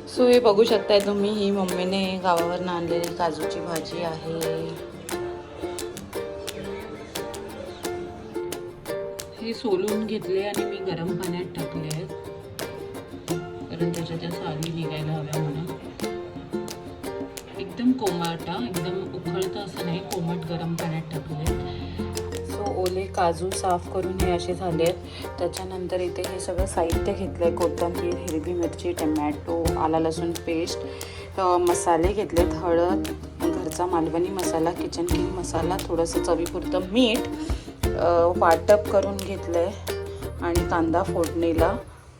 So हे बघू शकताय तुम्ही, ही मम्मीने गावावरून आणलेली काजूची भाजी आहे. हे सोलून घेतले आणि मी गरम पाण्यात टाकले आहेत, कारण त्याच्या त्या साली निघायला हव्या म्हणून. एकदम कोमट, एकदम उकळतं असं नाही, कोमट गरम पाण्यात टाकले. सो ओले काजू साफ करून हे असे झाले आहेत. त्याच्यानंतर इथे हे सगळं साहित्य घेतलं आहे. कोथिंबीर, हिरवी मिरची, टमॅटो, आला लसूण पेस्ट, मसाले घेतलेत, हळद, घरचा मालवणी मसाला, किचन किंग मसाला, थोडंसं चवीपुरतं मीठ, वाटप करून घेतलं आहे, आणि कांदा फोडणीला,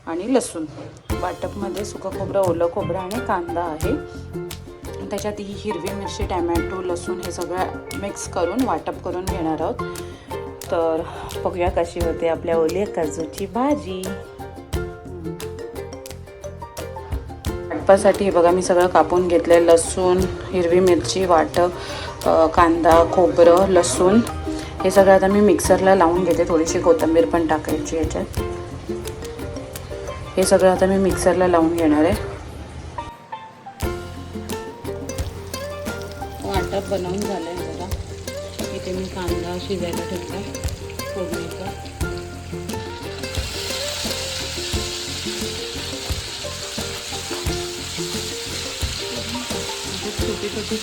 आणि लसूण. वाटपमध्ये सुकं खोबरं, ओलं खोबरं आणि कांदा आहे. त्याच्यात ही हिरवी मिरची, टमॅटो, लसूण हे सगळं मिक्स करून वाटप करून घेणार आहोत. तर बघूया कशी होते आपल्या ओल्या काजूची भाजी. वाटपासाठी हे बघा मी सगळं कापून घेतलं आहे. लसूण, हिरवी मिरची, वाटप, कांदा, खोबरं, लसूण हे सगळं आता मी मिक्सरला लावून घेते. थोडीशी कोथिंबीर पण टाकायची याच्यात. हे सगळं आता मी मिक्सरला लावून घेणार आहे. वाटप बनवून झालं आहे बघा. इथे मी कांदा शिजायला ठेवला फोडणीचा. छोटी छोटी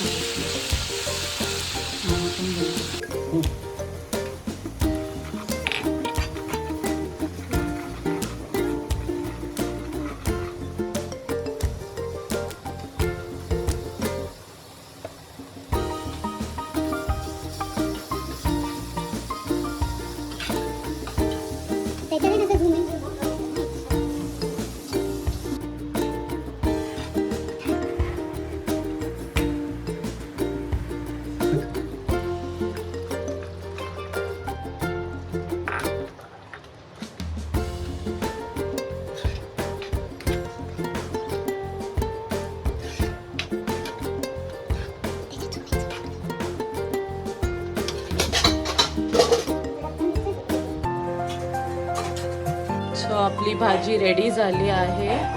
आपली भाजी रेडी झाली आहे.